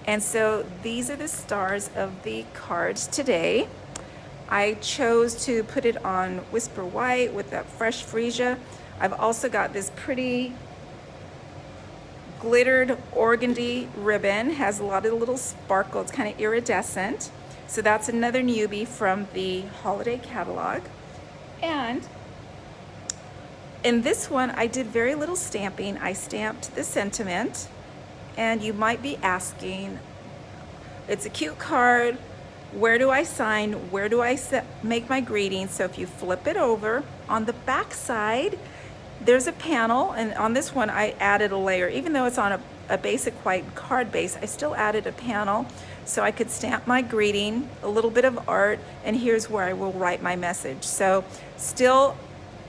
And so these are the stars of the cards today. I chose to put it on Whisper White with that fresh freesia. I've also got this pretty glittered organdy ribbon, has a lot of little sparkle, it's kind of iridescent. So that's another newbie from the holiday catalog. And in this one, I did very little stamping. I stamped the sentiment, and you might be asking, it's a cute card, where do I sign, where do I make my greeting? So if you flip it over, on the back side, there's a panel, and on this one I added a layer. Even though it's on a basic white card base, I still added a panel so I could stamp my greeting, a little bit of art, and here's where I will write my message. So still,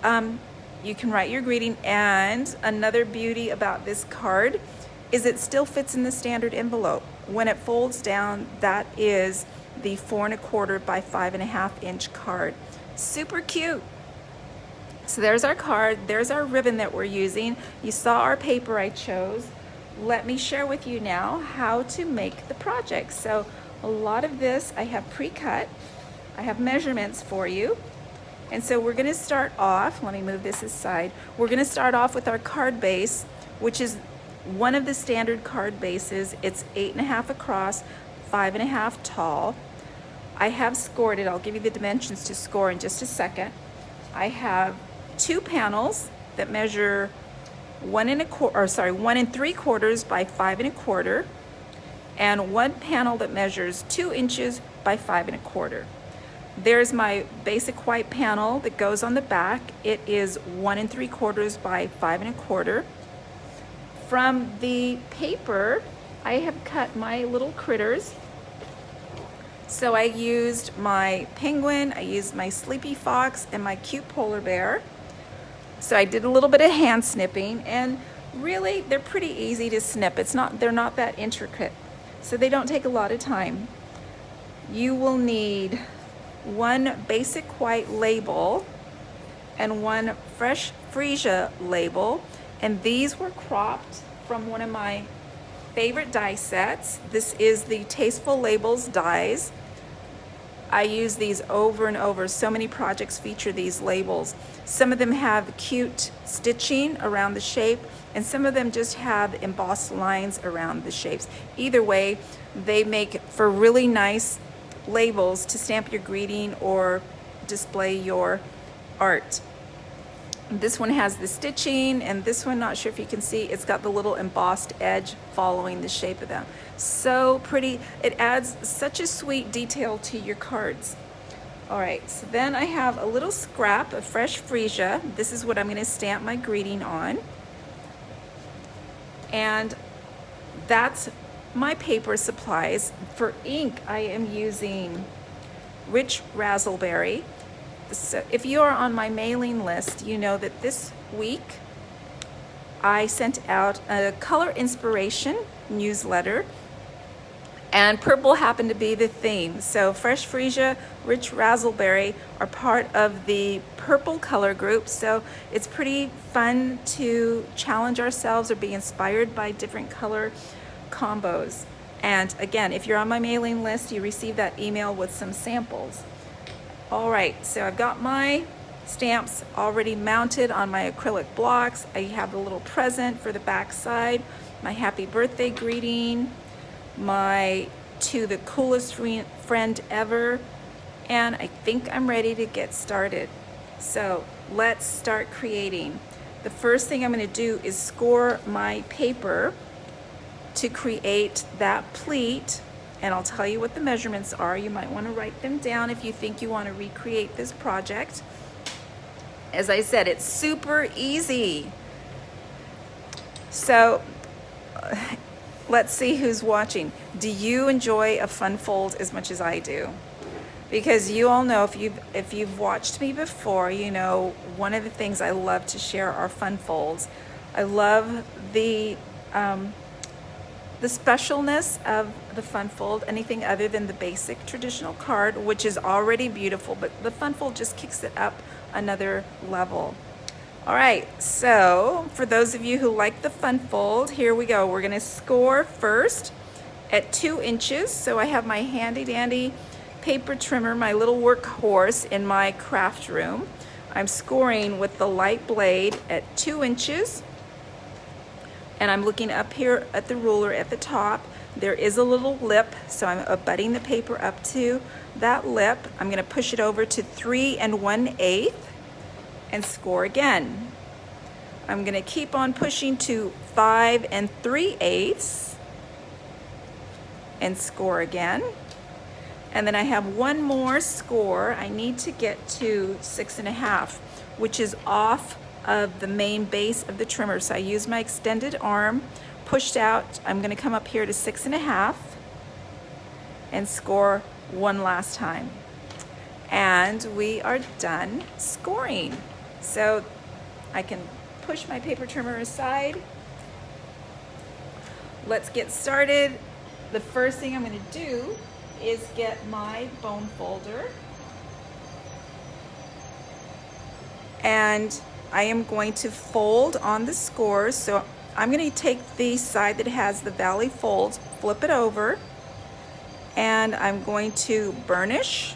you can write your greeting. And another beauty about this card is it still fits in the standard envelope. When it folds down, that is the 4 1/4 by 5 1/2 inch card. Super cute. So there's our card, there's our ribbon that we're using. You saw our paper I chose. Let me share with you now how to make the project. So a lot of this I have pre-cut. I have measurements for you. And so we're gonna start off, let me move this aside. We're gonna start off with our card base, which is one of the standard card bases. It's 8 1/2 across, 5 1/2 tall. I have scored it. I'll give you the dimensions to score in just a second. I have 2 panels that measure 1 3/4 by 5 1/4, and 1 panel that measures 2 inches by 5 1/4. There's my basic white panel that goes on the back. It is 1 3/4 by 5 1/4. From the paper, I have cut my little critters. So I used my penguin, I used my sleepy fox, and my cute polar bear. So I did a little bit of hand snipping, and really they're pretty easy to snip. They're not that intricate, so they don't take a lot of time. You will need 1 basic white label and 1 fresh freesia label, and these were cropped from one of my favorite die sets. This is the Tasteful Labels dies. I use these over and over. So many projects feature these labels. Some of them have cute stitching around the shape, and some of them just have embossed lines around the shapes. Either way, they make for really nice labels to stamp your greeting or display your art. This one has the stitching, and this one, not sure if you can see, it's got the little embossed edge following the shape of them. So pretty. It adds such a sweet detail to your cards. All right, so then I have a little scrap of fresh freesia. This is what I'm going to stamp my greeting on. And that's my paper supplies. For ink, I am using Rich Razzleberry. So if you are on my mailing list, you know that this week I sent out a color inspiration newsletter, and purple happened to be the theme. So Fresh Freesia, Rich Razzleberry are part of the purple color group. So it's pretty fun to challenge ourselves or be inspired by different color combos. And again, if you're on my mailing list, you receive that email with some samples. All right, so I've got my stamps already mounted on my acrylic blocks. I have a little present for the back side, my happy birthday greeting, my to the coolest friend ever, and I think I'm ready to get started. So let's start creating. The first thing I'm going to do is score my paper to create that pleat. And I'll tell you what the measurements are. You might want to write them down if you think you want to recreate this project. As I said, it's super easy. So let's see who's watching. Do you enjoy a fun fold as much as I do? Because you all know, if you've watched me before, you know one of the things I love to share are fun folds. I love the specialness of the fun fold, anything other than the basic traditional card, which is already beautiful, but the fun fold just kicks it up another level. All right, so for those of you who like the fun fold, here we go. We're gonna score first, at 2 inches. So I have my handy dandy paper trimmer, my little workhorse in my craft room. I'm scoring with the light blade at 2 inches. And I'm looking up here at the ruler at the top. There is a little lip, so I'm abutting the paper up to that lip. I'm going to push it over to 3 1/8 and score again. I'm going to keep on pushing to 5 3/8 and score again. And then I have one more score. I need to get to 6 1/2, which is off of the main base of the trimmer. So I use my extended arm, pushed out. I'm going to come up here to 6 1/2 and score one last time. And we are done scoring. So I can push my paper trimmer aside. Let's get started. The first thing I'm going to do is get my bone folder. And I am going to fold on the scores. So I'm going to take the side that has the valley folds, flip it over, and I'm going to burnish.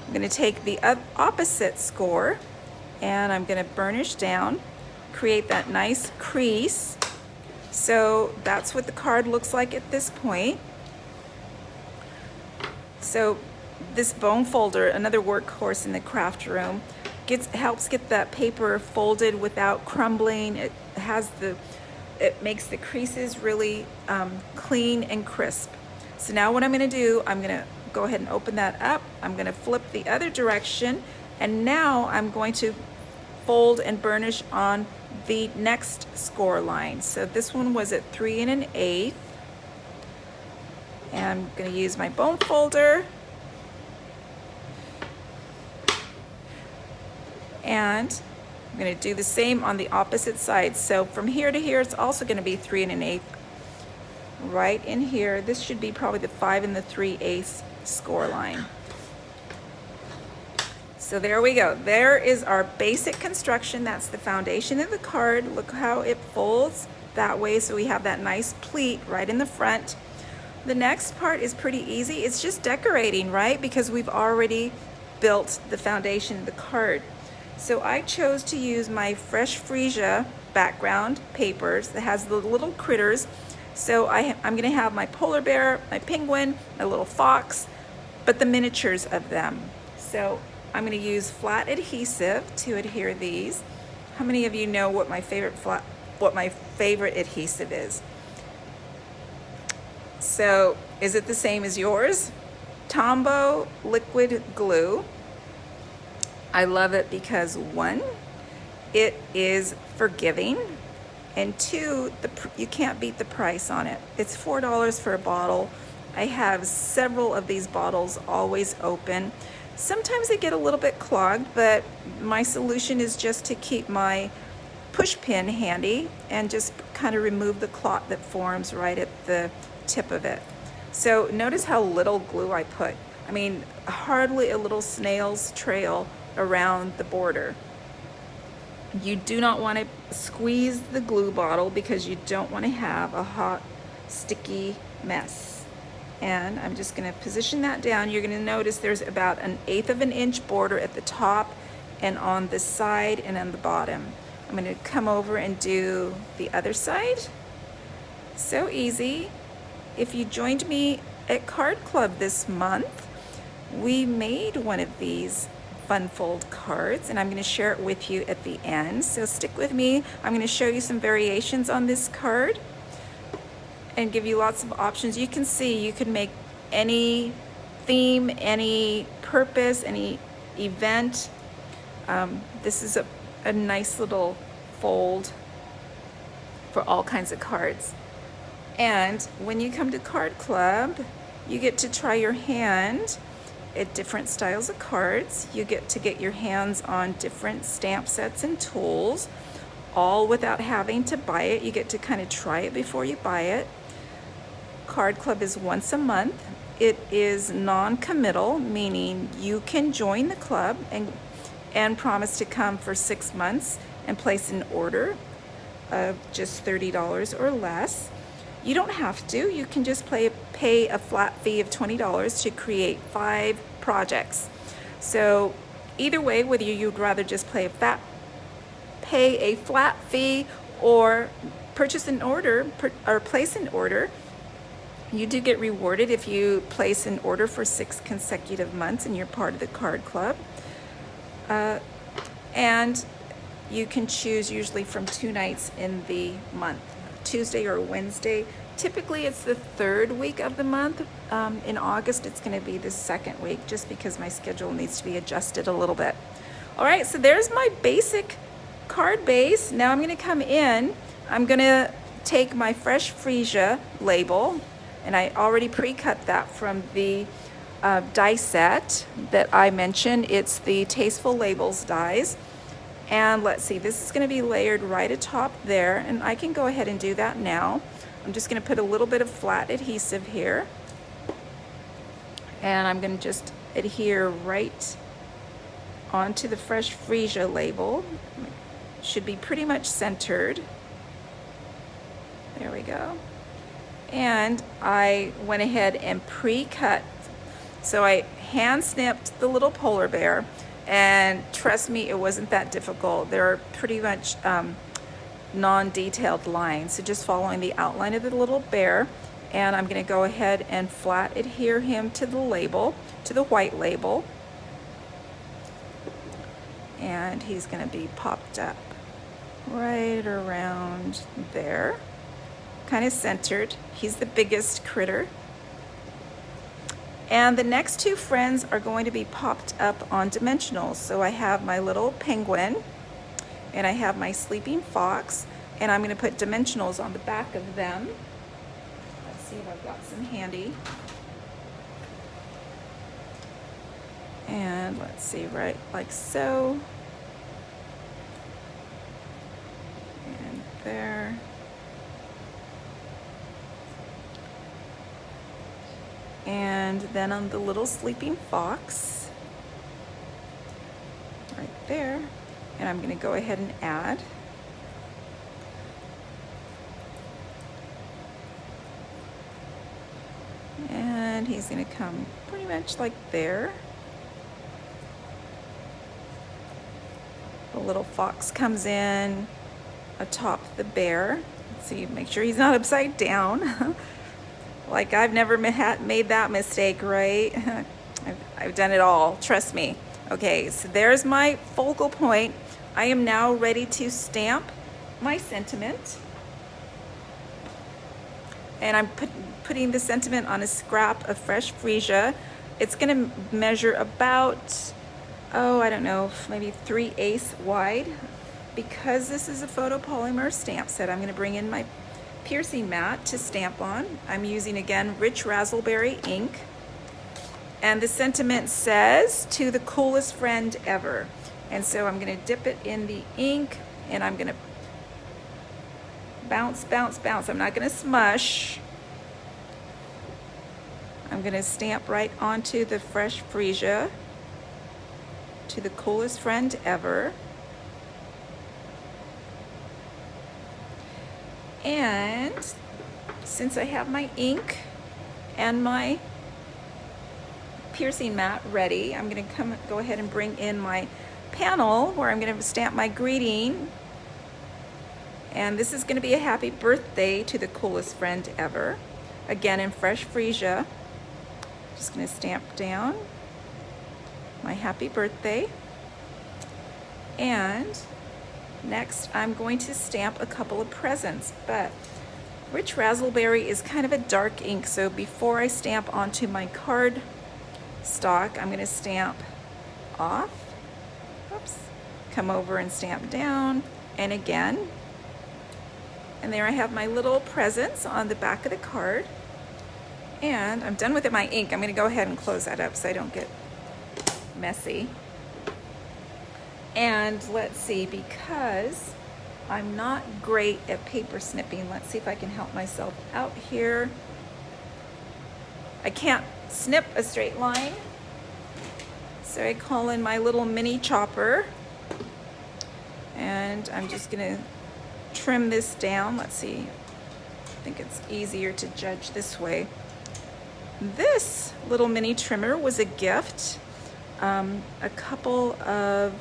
I'm going to take the opposite score and I'm going to burnish down, create that nice crease. So that's what the card looks like at this point. So this bone folder, another workhorse in the craft room, helps get that paper folded without crumbling. It makes the creases really clean and crisp. So now what I'm going to do, I'm going to go ahead and open that up. I'm going to flip the other direction, and now I'm going to fold and burnish on the next score line. So this one was at 3 1/8. And I'm going to use my bone folder. And I'm going to do the same on the opposite side. So from here to here, it's also going to be 3 1/8. Right in here, this should be probably the 5 3/8 score line. So there we go. There is our basic construction. That's the foundation of the card. Look how it folds that way. So we have that nice pleat right in the front. The next part is pretty easy. It's just decorating, right? Because we've already built the foundation of the card. So I chose to use my Fresh Freesia background papers that has the little critters. So I'm going to have my polar bear, my penguin, my little fox, but the miniatures of them. So I'm going to use flat adhesive to adhere these. How many of you know what my favorite adhesive is? So is it the same as yours? Tombow liquid glue. I love it because 1, it is forgiving, and 2, you can't beat the price on it. It's $4 for a bottle. I have several of these bottles always open. Sometimes they get a little bit clogged, but my solution is just to keep my push pin handy and just kind of remove the clot that forms right at the tip of it. So notice how little glue I put. I mean, hardly a little snail's trail around the border. You do not want to squeeze the glue bottle because you don't want to have a hot, sticky mess. And I'm just going to position that down. You're going to notice there's about 1/8 of an inch border at the top and on the side and on the bottom. I'm going to come over and do the other side. So easy. If you joined me at Card Club this month, we made one of these fun fold cards, and I'm going to share it with you at the end. So stick with me. I'm going to show you some variations on this card and give you lots of options. You can see you can make any theme, any purpose, any event. This is a nice little fold for all kinds of cards. And when you come to Card Club, you get to try your hand at different styles of cards. You get to get your hands on different stamp sets and tools, all without having to buy it. You get to kind of try it before you buy it. Card Club is once a month. It is non-committal, meaning you can join the club and promise to come for 6 months and place an order of just $30 or less. You don't have to. You can just pay a flat fee of $20 to create 5 projects. So either way, whether you'd rather just pay a flat fee or purchase an order or place an order, you do get rewarded if you place an order for 6 consecutive months and you're part of the card club. And you can choose usually from 2 nights in the month, Tuesday or Wednesday. Typically it's the 3rd week of the month. In August it's going to be the 2nd week, just because my schedule needs to be adjusted a little bit. All right, so there's my basic card base. Now I'm going to come in. I'm going to take my Fresh Freesia label, and I already pre-cut that from the die set that I mentioned. It's the Tasteful Labels dies. And let's see, this is going to be layered right atop there, and I can go ahead and do that now. I'm just going to put a little bit of flat adhesive here, and I'm going to just adhere right onto the Fresh Freesia label. Should be pretty much centered. There we go. And I went ahead and pre-cut. So I hand snipped the little polar bear, and trust me, it wasn't that difficult. They're pretty much non-detailed lines, so just following the outline of the little bear. And I'm going to go ahead and flat adhere him to the label, to the white label, and he's going to be popped up right around there, kind of centered. He's the biggest critter. And the next 2 friends are going to be popped up on dimensionals. So I have my little penguin, and I have my sleeping fox, and I'm going to put dimensionals on the back of them. Let's see if I've got some handy. And let's see, right like so. And there. And then on the little sleeping fox, right there. And I'm going to go ahead and add. And he's going to come pretty much like there. The little fox comes in atop the bear. So you make sure he's not upside down. Like, I've never made that mistake, right? I've done it all, trust me. Okay, so there's my focal point. I am now ready to stamp my sentiment. And I'm putting the sentiment on a scrap of Fresh Freesia. It's gonna measure about, oh, I don't know, maybe 3/8 wide. Because this is a photopolymer stamp set, I'm gonna bring in my piercing mat to stamp on. I'm using, again, Rich Razzleberry ink. And the sentiment says, "To the coolest friend ever." And so I'm going to dip it in the ink, and I'm going to bounce, bounce, bounce. I'm not going to smush. I'm going to stamp right onto the Fresh Freesia. "To the coolest friend ever." And since I have my ink and my piercing mat ready, I'm going to go ahead and bring in my panel where I'm going to stamp my greeting. And this is going to be a happy birthday to the coolest friend ever. Again, in Fresh Freesia. Just going to stamp down my happy birthday. And next, I'm going to stamp a couple of presents, but Rich Razzleberry is kind of a dark ink, so before I stamp onto my card stock, I'm going to stamp off, oops, come over and stamp down, and again. And there I have my little presents on the back of the card. And I'm done with my ink. I'm going to go ahead and close that up so I don't get messy. And let's see, because I'm not great at paper snipping, let's see if I can help myself out here. I can't snip a straight line, so I call in my little mini chopper, and I'm just gonna trim this down. Let's see, I think it's easier to judge this way. This little mini trimmer was a gift a couple of,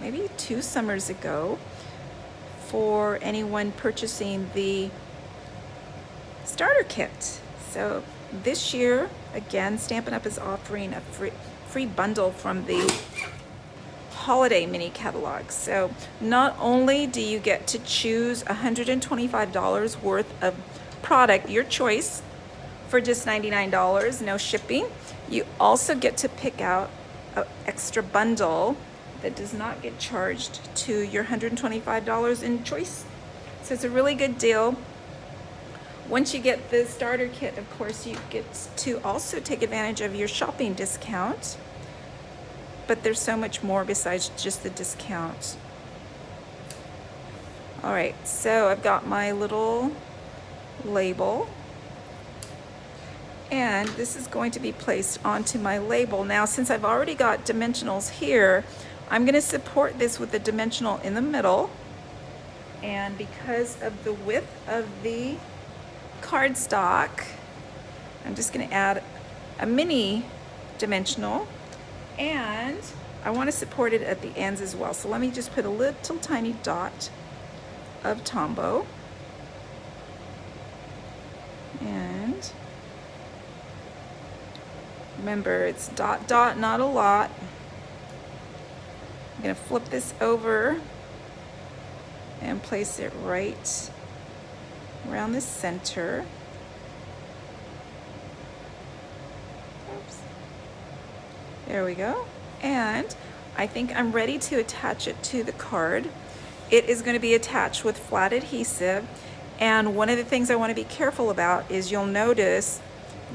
maybe 2 summers ago, for anyone purchasing the starter kit. So this year, again, Stampin' Up! Is offering a free bundle from the holiday mini catalog. So not only do you get to choose $125 worth of product, your choice, for just $99, no shipping, you also get to pick out an extra bundle that does not get charged to your $125 in choice. So it's a really good deal. Once you get the starter kit, of course, you get to also take advantage of your shopping discount. But there's so much more besides just the discount. All right, so I've got my little label. And this is going to be placed onto my label. Now, since I've already got dimensionals here, I'm going to support this with the dimensional in the middle. And because of the width of the cardstock, I'm just going to add a mini dimensional, and I want to support it at the ends as well. So let me just put a little tiny dot of Tombow, and remember, it's dot dot, not a lot. I'm going to flip this over and place it right around the center. Oops. There we go. And I think I'm ready to attach it to the card. It is going to be attached with flat adhesive. And one of the things I want to be careful about is you'll notice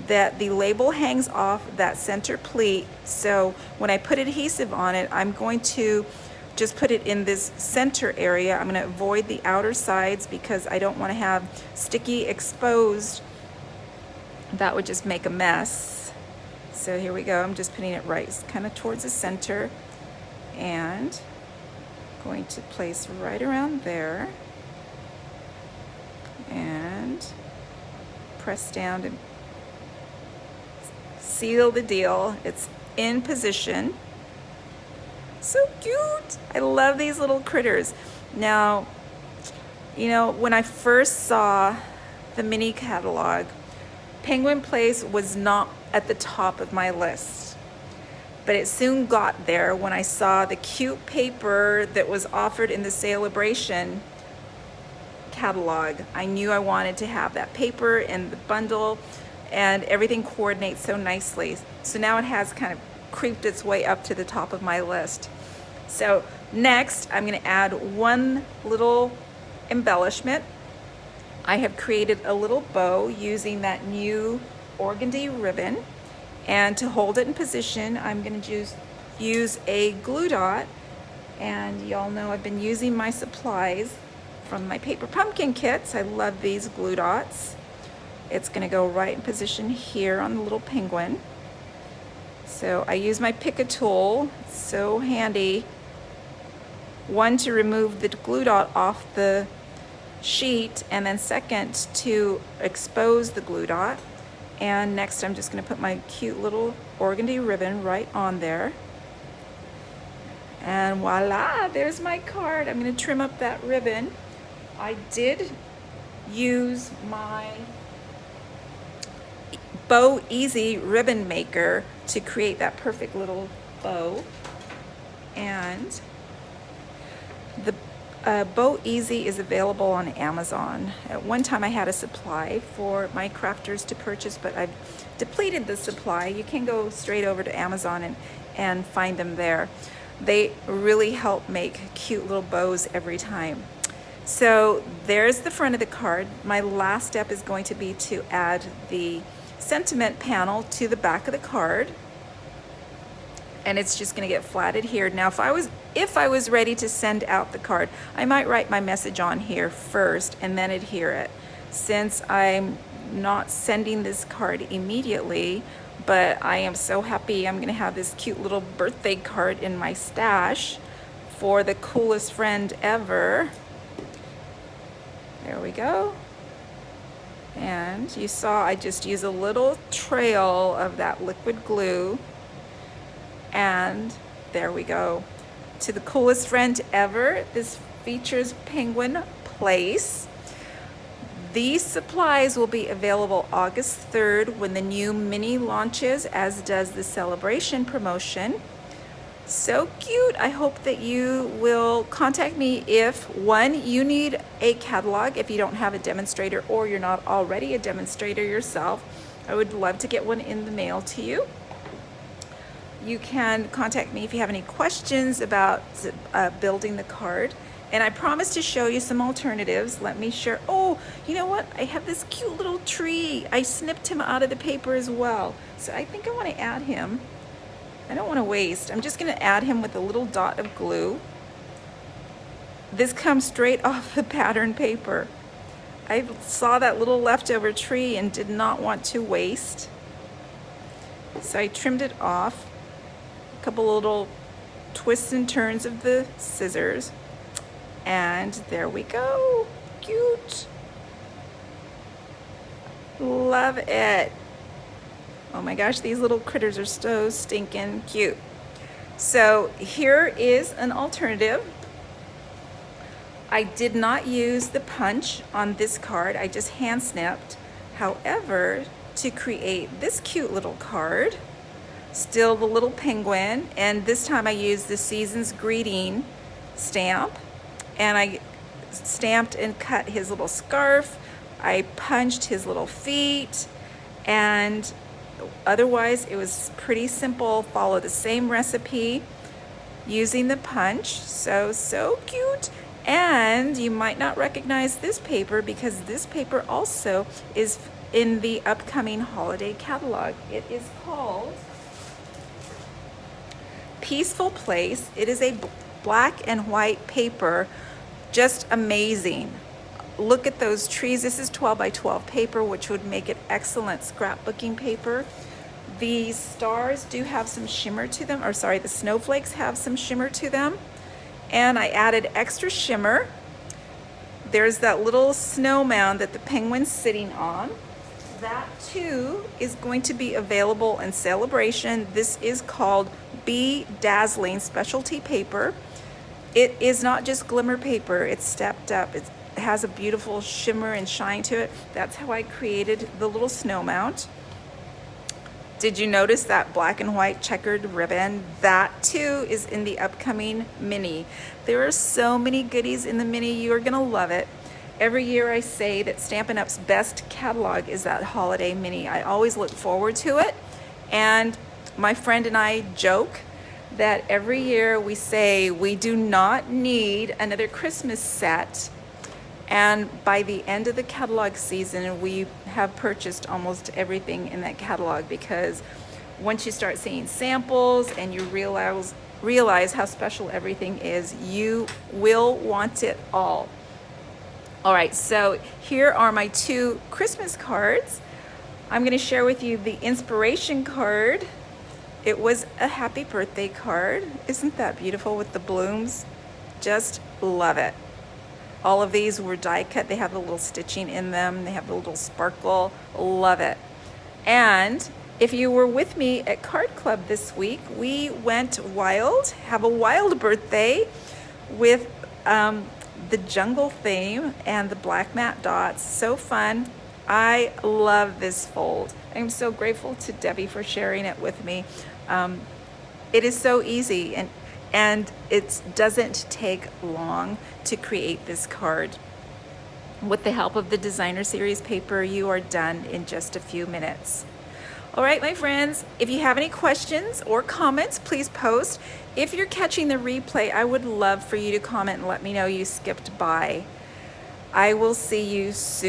that the label hangs off that center pleat. So when I put adhesive on it, I'm going to just put it in this center area. I'm going to avoid the outer sides because I don't want to have sticky exposed. That would just make a mess. So here we go. I'm just putting it right kind of towards the center, and going to place right around there and press down to seal the deal. It's in position. So cute. I love these little critters. Now, you know, when I first saw the mini catalog, Penguin Place was not at the top of my list, but it soon got there when I saw the cute paper that was offered in the Celebration catalog. I knew I wanted to have that paper in the bundle, and everything coordinates so nicely. So now it has kind of creeped its way up to the top of my list. So next, I'm going to add one little embellishment. I have created a little bow using that new organdy ribbon, and to hold it in position, I'm going to use a glue dot. And y'all know I've been using my supplies from my paper pumpkin kits. I love these glue dots. It's going to go right in position here on the little penguin. So I use my pick a tool. It's so handy. One, to remove the glue dot off the sheet, and then second, to expose the glue dot. And next, I'm just going to put my cute little organdy ribbon right on there. And voila, there's my card. I'm going to trim up that ribbon. I did use my Bow Easy ribbon maker to create that perfect little bow. And the Bow Easy is available on Amazon. At one time I had a supply for my crafters to purchase, but I've depleted the supply. You can go straight over to Amazon and find them there. They really help make cute little bows every time. So there's the front of the card. My last step is going to be to add the sentiment panel to the back of the card, and it's just going to get flat adhered. Now if I was ready to send out the card, I might write my message on here first and then adhere it. Since I'm not sending this card immediately, but I am so happy I'm going to have this cute little birthday card in my stash for the coolest friend ever. There we go. And you saw I just use a little trail of that liquid glue, and there we go. To the coolest friend ever, this features Penguin Place. These supplies will be available August 3rd when the new mini launches, as does the celebration promotion. So cute. I hope that you will contact me if, one, you need a catalog if you don't have a demonstrator or you're not already a demonstrator yourself. I would love to get one in the mail to you. You can contact me if you have any questions about building the card. And I promise to show you some alternatives. Let me share. Oh, you know what? I have this cute little tree. I snipped him out of the paper as well. So I think I want to add him. I don't want to waste. I'm just going to add him with a little dot of glue. This comes straight off the pattern paper. I saw that little leftover tree and did not want to waste. So I trimmed it off. A couple little twists and turns of the scissors. And there we go. Cute. Love it. Oh my gosh, these little critters are so stinking cute. So here is an alternative. I did not use the punch on this card. I just hand snipped. However, to create this cute little card, still the little penguin, and this time I used the Season's Greeting stamp, and I stamped and cut his little scarf. I punched his little feet, and otherwise it was pretty simple. Follow the same recipe using the punch. So cute. And you might not recognize this paper because this paper also is in the upcoming holiday catalog. It is called Peaceful Place. It is a black and white paper. Just amazing. Look at those trees. This is 12 by 12 paper, which would make it excellent scrapbooking paper. The stars do have some shimmer to them, or sorry, the snowflakes have some shimmer to them. And I added extra shimmer. There's that little snow mound that the penguin's sitting on. That too is going to be available in celebration. This is called Be Dazzling Specialty Paper. It is not just glimmer paper, it's stepped up. It has a beautiful shimmer and shine to it. That's how I created the little snow mount. Did you notice that black and white checkered ribbon? That too is in the upcoming mini. There are so many goodies in the mini. You are gonna love it. Every year I say that Stampin' Up's best catalog is that holiday mini. I always look forward to it. And my friend and I joke that every year we say we do not need another Christmas set. And by the end of the catalog season, we have purchased almost everything in that catalog, because once you start seeing samples and you realize how special everything is, you will want it all. All right, so here are my 2 Christmas cards. I'm going to share with you the inspiration card. It was a happy birthday card. Isn't that beautiful with the blooms? Just love it. All of these were die cut. They have the little stitching in them. They have the little sparkle. Love it. And if you were with me at Card Club this week, we went wild, have a wild birthday with the jungle theme and the black matte dots. So fun. I love this fold. I'm so grateful to Debbie for sharing it with me. It is so easy, and it doesn't take long to create this card. With the help of the Designer Series paper, you are done in just a few minutes. All right, my friends, if you have any questions or comments, please post. If you're catching the replay, I would love for you to comment and let me know you skipped by. I will see you soon.